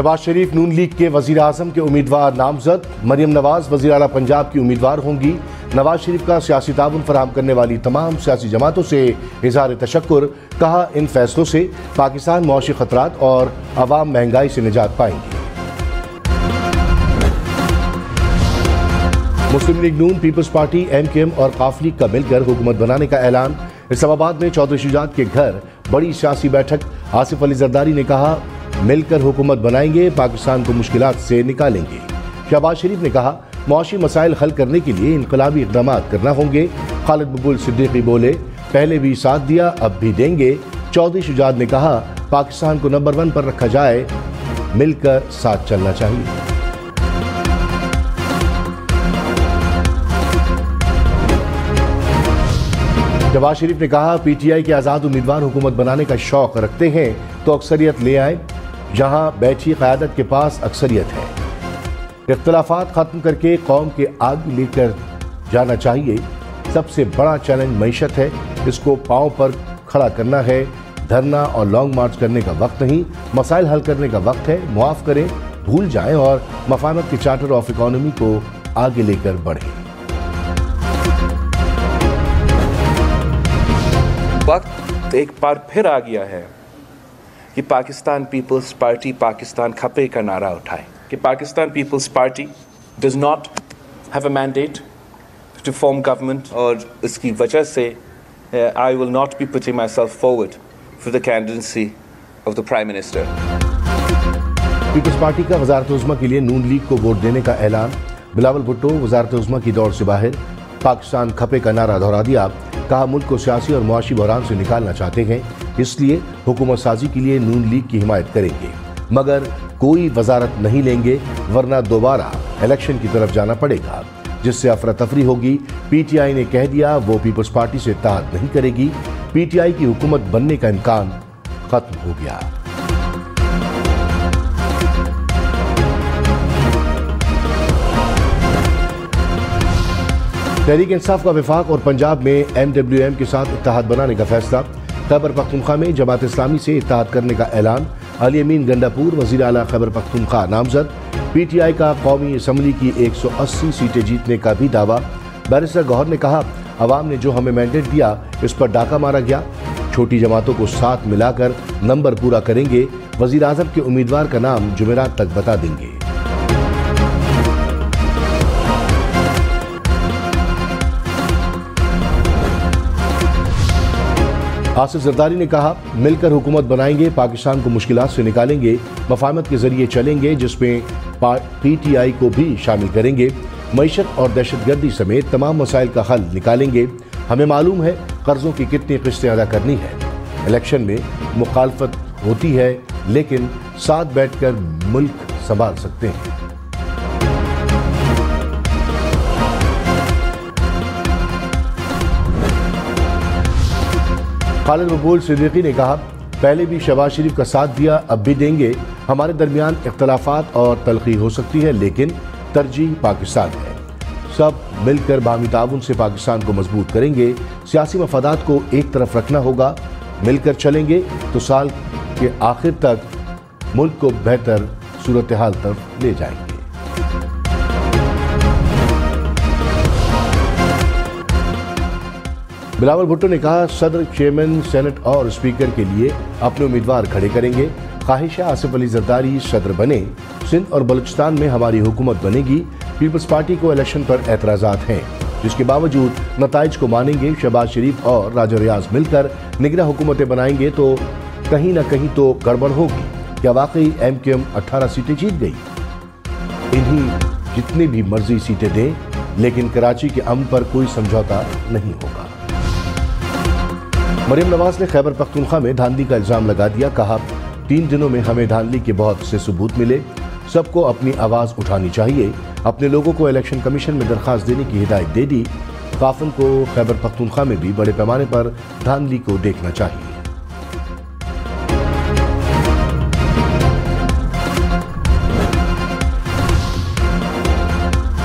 शहबाज शरीफ नून league के वजीर आजम के उम्मीदवार नामजद। मरियम नवाज वजीर आला पंजाब की उम्मीदवार होंगी। नवाज शरीफ का सियासी ताउन फराहम करने वाली तमाम सियासी जमातों से इजहार तशक्कुर। कहा, इन फैसलों से पाकिस्तान मुआशी खतरात और अवाम महंगाई से निजात पाएंगे। मुस्लिम लीग नून, पीपल्स पार्टी, MKM और काफ लीग का मिलकर हुकूमत बनाने का ऐलान। इस्लामाबाद में चौधरी शुजात के घर बड़ी सियासी बैठक। आसिफ अली जरदारी ने कहा, मिलकर हुकूमत बनाएंगे, पाकिस्तान को मुश्किलात से निकालेंगे। शहबाज शरीफ ने कहा, मुआशी मसाइल हल करने के लिए इनकलाबी इक़दाम करना होंगे। खालिद मकबूल सिद्दीकी बोले, पहले भी साथ दिया, अब भी देंगे। चौधरी शुजात ने कहा, पाकिस्तान को नंबर 1 पर रखा जाए, मिलकर साथ चलना चाहिए। शहबाज शरीफ ने कहा, PTI के आज़ाद उम्मीदवार हुकूमत बनाने का शौक रखते हैं तो अक्सरियत ले आए, जहां बैठी क़यादत के पास अक्सरियत है। इख्तिलाफात खत्म करके कौम के आगे लेकर जाना चाहिए। सबसे बड़ा चैलेंज मईशत है, इसको पांव पर खड़ा करना है। धरना और लॉन्ग मार्च करने का वक्त नहीं, मसाइल हल करने का वक्त है। मुआफ़ करें, भूल जाएं और मफानत के चार्टर ऑफ इकोनॉमी को आगे लेकर बढ़ें। वक्त एक बार फिर आ गया है कि पाकिस्तान पीपल्स पार्टी पाकिस्तान खपे का नारा उठाए कि Pakistan Peoples Party does not have a mandate to form government, और इसकी वजह से I will not be putting myself forward for the candidacy of the prime minister. Peoples Party का वजारत उज़्मा के लिए नून लीग को वोट देने का ऐलान। बिलावल भुट्टो वजारत उज़्मा की दौड़ से बाहर। पाकिस्तान खपे का नारा दोहरा दिया। कहा, मुल्क को सियासी और मुआशी बहरान से निकालना चाहते हैं, इसलिए हुकूमत साजी के लिए नून लीग की हिमायत करेंगे, मगर कोई वजारत नहीं लेंगे, वरना दोबारा इलेक्शन की तरफ जाना पड़ेगा, जिससे अफरा तफरी होगी। PTI ने कह दिया, वो पीपल्स पार्टी से इत्तेहाद नहीं करेगी। PTI की हुकूमत बनने का इम्कान खत्म हो गया। तहरीक इंसाफ का वफाक और पंजाब में MWM के साथ इत्तेहाद बनाने का फैसला। खैबर पख्तूनख्वा में जमात इस्लामी से इत्तेहाद करने का ऐलान। अली अमीन गंडापुर वज़ीर आला खैबर पख्तूनख्वा नामजद। PTI का कौमी असम्बली की 180 सीटें जीतने का भी दावा। बैरिस्टर गौहर ने कहा, अवाम ने जो हमें मैंडेट दिया, इस पर डाका मारा गया। छोटी जमातों को साथ मिलाकर नंबर पूरा करेंगे। वज़ीर आज़म के उम्मीदवार का नाम जुमेरात तक बता देंगे। आसिफ जरदारी ने कहा, मिलकर हुकूमत बनाएंगे, पाकिस्तान को मुश्किलात से निकालेंगे, मफाहमत के जरिए चलेंगे, जिसमें PTI को भी शामिल करेंगे। मईशत और दहशतगर्दी समेत तमाम मसाइल का हल निकालेंगे। हमें मालूम है कर्जों की कितनी किस्तें अदा करनी है। इलेक्शन में मुखालफत होती है, लेकिन साथ बैठकर मुल्क संभाल सकते हैं। खालिद मकबूल सिद्दीकी ने कहा, पहले भी शहबाज शरीफ का साथ दिया, अब भी देंगे। हमारे दरमियान इख्तलाफात और तलखी हो सकती है, लेकिन तरजीह पाकिस्तान है। सब मिलकर बाहमी ताउन से पाकिस्तान को मजबूत करेंगे। सियासी मफादात को एक तरफ रखना होगा। मिलकर चलेंगे तो साल के आखिर तक मुल्क को बेहतर सूरत हाल तरफ ले जाएंगे। बिलावल भुट्टो ने कहा, सदर, चेयरमैन, सेनेट और स्पीकर के लिए अपने उम्मीदवार खड़े करेंगे। ख्वाहिश है आसिफ अली जरदारी सदर बने। सिंध और बलूचिस्तान में हमारी हुकूमत बनेगी। पीपल्स पार्टी को इलेक्शन पर एतराज़ात हैं, जिसके बावजूद नताइज को मानेंगे। शहबाज शरीफ और राजा रियाज मिलकर निगरां हुकूमतें बनाएंगे तो कहीं ना कहीं तो गड़बड़ होगी। क्या वाकई MKM 18 सीटें जीत गई? इन्हीं जितनी भी मर्जी सीटें दें, लेकिन कराची के अमन पर कोई समझौता नहीं होगा। मरियम नवाज ने खैबर पख्तूनख्वा में धांधली का इल्जाम लगा दिया। कहा, 3 दिनों में हमें धांधली के बहुत से सबूत मिले। सबको अपनी आवाज़ उठानी चाहिए। अपने लोगों को इलेक्शन कमीशन में दरख्वास्त देने की हिदायत दे दी। काफिल को खैबर पख्तूनख्वा में भी बड़े पैमाने पर धांधली को देखना चाहिए।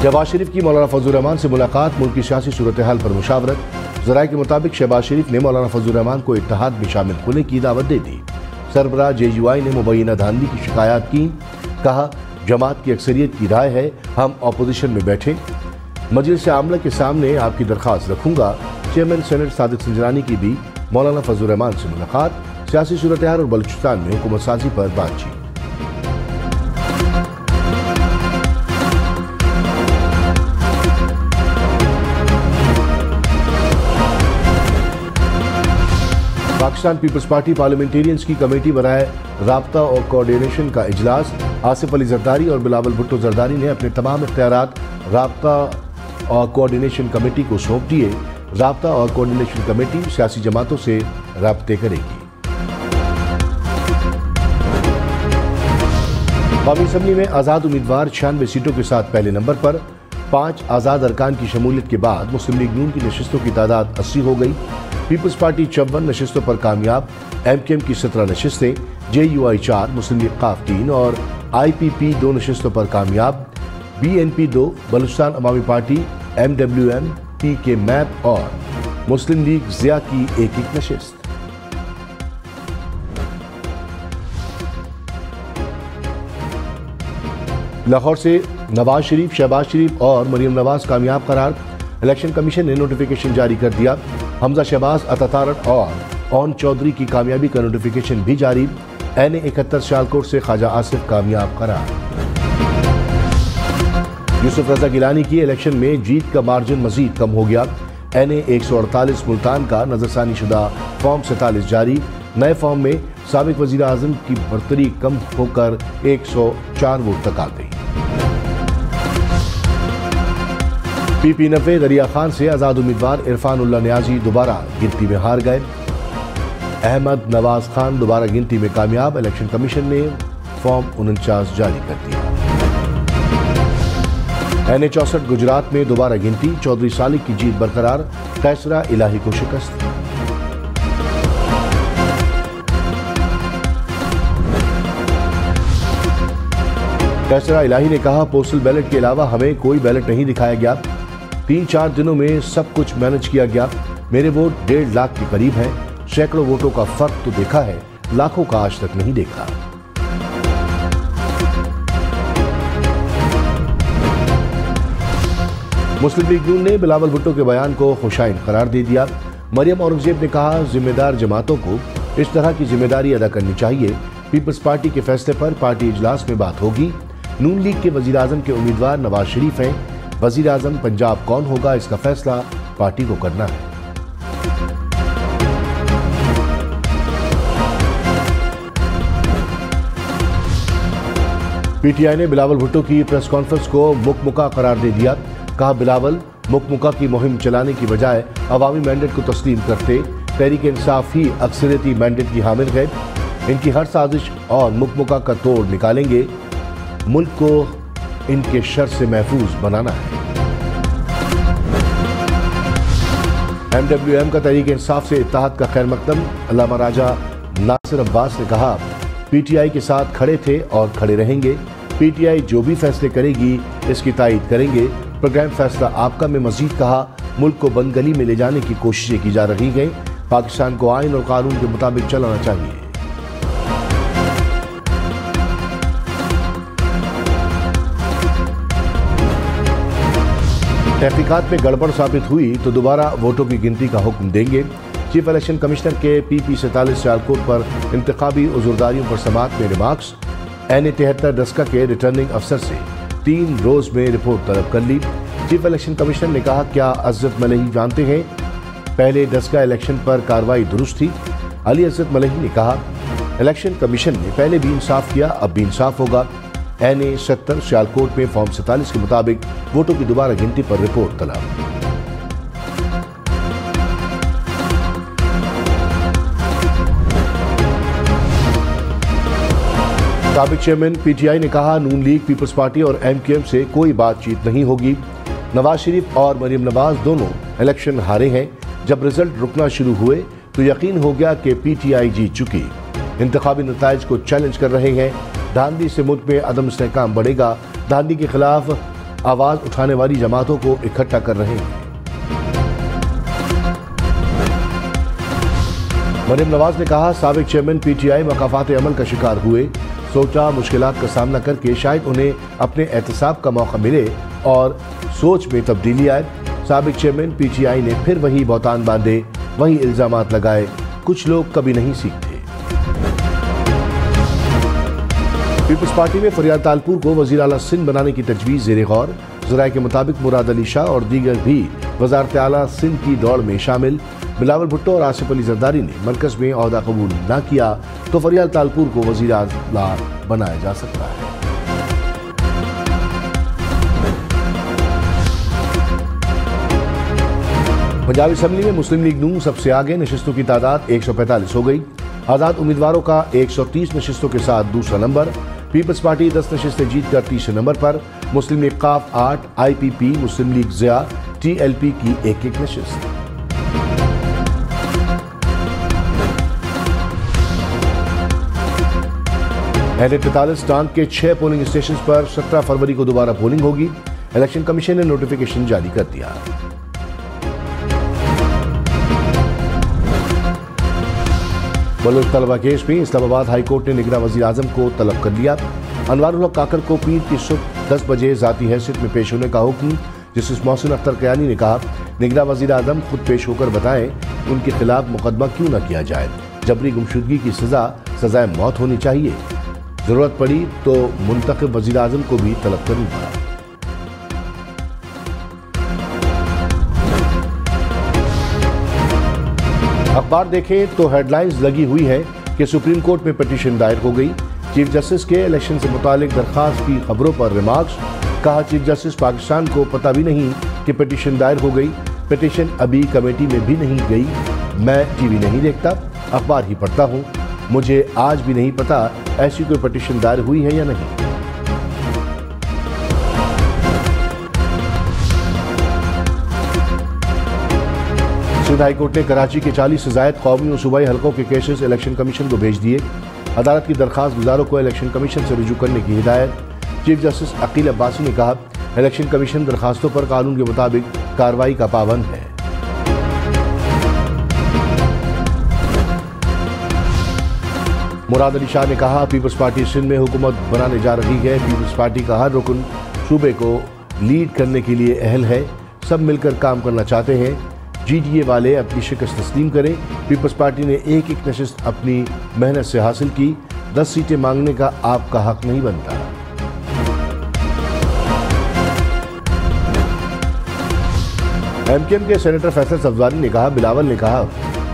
शहबाज शरीफ की मौलाना फजल रहमान से मुलाकात। मुल्क की सियासी सूरत हाल पर मुशावरत। ज़राए के मुताबिक शहबाज शरीफ ने मौलाना फजल रहमान को इत्तेहाद में शामिल होने की दावत दे दी। सरबराह JUI ने मुबैना धांधली की शिकायत की। कहा, जमात की अक्सरियत की राय है हम अपोजिशन में बैठें। मजलिस आमला के सामने आपकी दरख्वास्त रखूंगा। चेयरमैन सेनेट सादिक संजरानी की भी मौलाना फजल रहमान से मुलाकात। सियासी सूरत-ए-हाल और बलूचिस्तान में हुकूमत साजी पर बातचीत। पाकिस्तान पीपल्स पार्टी पार्लियामेंटेरियंस की कमेटी बराए राब्ता और कोऑर्डिनेशन का इजलास। आसिफ अली जरदारी और बिलावल भुट्टो जरदारी ने अपने तमाम इख्तियारात राब्ता और कोऑर्डिनेशन कमेटी को सौंप दिए। राब्ता और कोऑर्डिनेशन कमेटी सियासी जमातों से राब्ते करेगी। कौमी असम्बली में आज़ाद उम्मीदवार 96 सीटों के साथ पहले नंबर पर। 5 आज़ाद अरकान की शमूलियत के बाद मुस्लिम लीग नून की नशिस्तों की तादाद 80 हो गई। पीपल्स पार्टी 54 नशिस्तों पर कामयाब। MKM की 17 नशिस्तें, JUI 4, मुस्लिम लीग काफ 3 और IPP 2 नशिस्तों पर कामयाब। BNP 2, बलूचिस्तान अवामी पार्टी, MWM, PK मैप और मुस्लिम लीग ज़िया की एक नशिस्त। लाहौर से नवाज शरीफ, शहबाज शरीफ और मरियम नवाज कामयाब करार। इलेक्शन कमीशन ने नोटिफिकेशन जारी कर दिया। हमजा शहबाज, अतातारट और ओन चौधरी की कामयाबी का नोटिफिकेशन भी जारी। NA 71 सियालकोट से ख्वाजा आसिफ कामयाब करार। यूसुफ रजा गिलानी की इलेक्शन में जीत का मार्जिन मजीद कम हो गया। NA 148 मुल्तान का नजरसानी शुदा फॉर्म 47 जारी। नए फॉर्म में साबिक वजीर आजम की बरतरी कम होकर 104 वोट तक आ गई। PP 90 दरिया खान से आजाद उम्मीदवार इरफानुल्लाह नियाजी दोबारा गिनती में हार गए। अहमद नवाज खान दोबारा गिनती में कामयाब। इलेक्शन कमीशन ने फॉर्म 49 जारी कर दिया। NA 64 गुजरात में दोबारा गिनती। चौधरी सालिक की जीत बरकरार। कैसरा इलाही को शिकस्त। कैसरा इलाही ने कहा, पोस्टल बैलेट के अलावा हमें कोई बैलेट नहीं दिखाया गया। 3-4 दिनों में सब कुछ मैनेज किया गया। मेरे वोट 1.5 लाख के करीब हैं। सैकड़ों वोटों का फर्क तो देखा है, लाखों का आज तक नहीं देखा। मुस्लिम लीग नून ने बिलावल भुट्टो के बयान को खुशाइन करार दे दिया। मरियम औरंगजेब ने कहा, जिम्मेदार जमातों को इस तरह की जिम्मेदारी अदा करनी चाहिए। पीपल्स पार्टी के फैसले पर पार्टी इजलास में बात होगी। नून लीग के वजीर आजम के उम्मीदवार नवाज शरीफ हैं। वजीर आजम पंजाब कौन होगा, इसका फैसला पार्टी को करना है। PTI ने बिलावल भुट्टो की प्रेस कॉन्फ्रेंस को मुकमुका करार दे दिया। कहा, बिलावल मुकमुका की मुहिम चलाने की बजाय अवामी मैंडेट को तस्लीम करते। तहरीक इंसाफ ही अक्सरियती मैंडेट की हामिल है। इनकी हर साजिश और मुकमुका का तोड़ निकालेंगे। मुल्क को इनके शर से महफूज बनाना है। MWM का तहरीक इंसाफ से इत्तेहाद का खैर मकदम। अल्लामा राजा नासिर अब्बास ने कहा, PTI के साथ खड़े थे और खड़े रहेंगे। PTI जो भी फैसले करेगी इसकी तायीद करेंगे। प्रोग्राम फैसला आपका में मजीद कहा, मुल्क को बंदगली में ले जाने की कोशिशें की जा रही हैं। पाकिस्तान को आइन और कानून के मुताबिक चलाना चाहिए। तहकीकात में गड़बड़ साबित हुई तो दोबारा वोटों की गिनती का हुक्म देंगे। चीफ इलेक्शन कमिश्नर के PP 47 सियालकोट पर इंतखाबी उजुरदारियों पर समाअत में रिमार्क्स। NA 73 डस्का के रिटर्निंग अफसर से 3 रोज में रिपोर्ट तलब कर ली। चीफ इलेक्शन कमिश्नर ने कहा, क्या अज़रत मलही जानते हैं पहले डस्का इलेक्शन पर कार्रवाई दुरुस्त थी? अली अज़रत मलही ने कहा, इलेक्शन कमीशन ने पहले भी इंसाफ किया, अब भी इंसाफ होगा। NA 70 सियालकोट में फॉर्म 47 के मुताबिक वोटों की दोबारा गिनती पर रिपोर्ट तलब। साबिक चेयरमैन PTI ने कहा, नून लीग, पीपल्स पार्टी और MKM से कोई बातचीत नहीं होगी। नवाज शरीफ और मरियम नवाज दोनों इलेक्शन हारे हैं। जब रिजल्ट रुकना शुरू हुए तो यकीन हो गया कि PTI जीत चुकी। इंतखाबी नताइज को चैलेंज कर रहे हैं। धांधली से मुल्क में अदम इस्तेहकाम बढ़ेगा। धांधली के खिलाफ आवाज उठाने वाली जमातों को इकट्ठा कर रहे हैं। मरियम नवाज ने कहा, साबिक चेयरमैन PTI मकाफात अमल का शिकार हुए। सोचा मुश्किलात का सामना करके शायद उन्हें अपने एहतसाब का मौका मिले और सोच में तब्दीली आए। साबिक चेयरमैन पीटीआई ने फिर वही बहतान बांधे, वही इल्जामात लगाए। कुछ लोग कभी नहीं सीखते। पीपल्स पार्टी में फरियाद तालपुर को वजीर आला सिंध बनाने की तजवीज़ ज़ेरे गौर। ज़राए के मुताबिक मुराद अली शाह और दीगर भी वज़ारत आला सिंध की दौड़ में शामिल। बिलावल भुट्टो और आसिफ अली जरदारी ने मरकज़ में ओहदा कबूल न किया तो फरियाद तालपुर को वज़ीर आला बनाया जा सकता है। पंजाब असम्बली में मुस्लिम लीग नून सबसे आगे, नशिस्तों की तादाद 145 हो गई। आज़ाद उम्मीदवारों का 130 नशिस्तों के साथ दूसरा नंबर। पीपल्स पार्टी 10 नशिस्तें जीतकर तीसरे नंबर पर। मुस्लिम लीग काफ 8, IPP, मुस्लिम लीग ज़िया, TLP की एक नशिस्त। अहले 43 टांग के 6 पोलिंग स्टेशन पर 17 फरवरी को दोबारा पोलिंग होगी। इलेक्शन कमीशन ने नोटिफिकेशन जारी कर दिया। बलोच तलबा केस में इस्लामाबाद हाईकोर्ट ने निगरान वज़ीर आज़म को तलब कर लिया। अनवारुल हक काकर को पीर की सुबह 10 बजे ज़ाती हैसियत में पेश होने का हुक्म। जस्टिस मोहसिन अख्तर कयानी ने कहा, निगरान वज़ीर आज़म खुद पेश होकर बताएं उनके खिलाफ मुकदमा क्यों न किया जाए। जबरी गुमशुदगी की सजाए मौत होनी चाहिए। जरूरत पड़ी तो मुंतखब वज़ीर आज़म को भी तलब करूंगा। अखबार देखें तो हेडलाइंस लगी हुई है कि सुप्रीम कोर्ट में पिटीशन दायर हो गई। चीफ जस्टिस के इलेक्शन से मुतालिक दरखास्त की खबरों पर रिमार्क्स। कहा, चीफ जस्टिस पाकिस्तान को पता भी नहीं कि पिटीशन दायर हो गई। पिटीशन अभी कमेटी में भी नहीं गई। मैं टीवी नहीं देखता, अखबार ही पढ़ता हूँ। मुझे आज भी नहीं पता ऐसी कोई पिटीशन दायर हुई है या नहीं। सिंध हाई कोर्ट ने कराची के 40 से जायद कौमी और सूबाई हलकों के केसेस इलेक्शन कमीशन को भेज दिए। अदालत की दरखास्त गुजारों को इलेक्शन कमीशन से रुजू करने की हिदायत। चीफ जस्टिस अकील अब्बासी ने कहा, इलेक्शन कमीशन दरखास्तों पर कानून के मुताबिक कार्रवाई का पाबंद है। मुराद अली शाह ने कहा, पीपल्स पार्टी सिंध में हुकूमत बनाने जा रही है। पीपल्स पार्टी का हर रुकन सूबे को लीड करने के लिए अहल है। सब मिलकर काम करना चाहते हैं। GDA वाले अपनी शिकस्त तस्लीम करें। पीपल्स पार्टी ने एक नशिस्त अपनी मेहनत से हासिल की। 10 सीटें मांगने का आपका हक नहीं बनता। MKM के सेनेटर फैसल सफजारी ने कहा, बिलावल ने कहा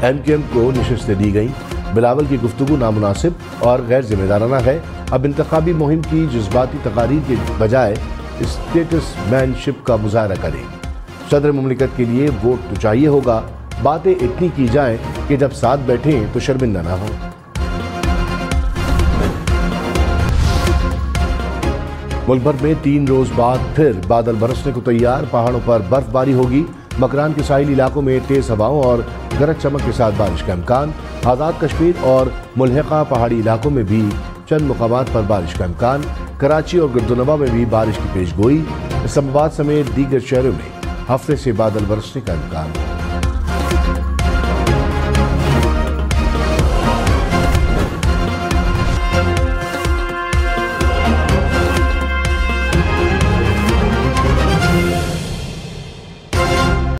MKM को नशिस्तें दी गई। बिलावल की गुफ्तगू नामुनासिब और गैर जिम्मेदाराना है। अब इंतखाबी मुहिम की जज्बाती तकारीर के बजाय स्टेटसमैनशिप का मुजाहरा करें। सदर मुमलिकत के लिए वोट तो चाहिए होगा। बातें इतनी की जाएं कि जब साथ बैठें तो शर्मिंदा ना हो। मुल्क भर में 3 रोज बाद फिर बादल बरसने को तैयार। पहाड़ों पर बर्फबारी होगी। मकरान के साहिली इलाकों में तेज हवाओं और गरज चमक के साथ बारिश का इम्कान। आज़ाद कश्मीर और मुल्हिका पहाड़ी इलाकों में भी चंद मुकामात पर बारिश का इम्कान। कराची और गिरदुनवा में भी बारिश की पेशगोई। इस्लामाबाद समेत दीगर शहरों में हफ्ते से बादल बरसने का इम्कान।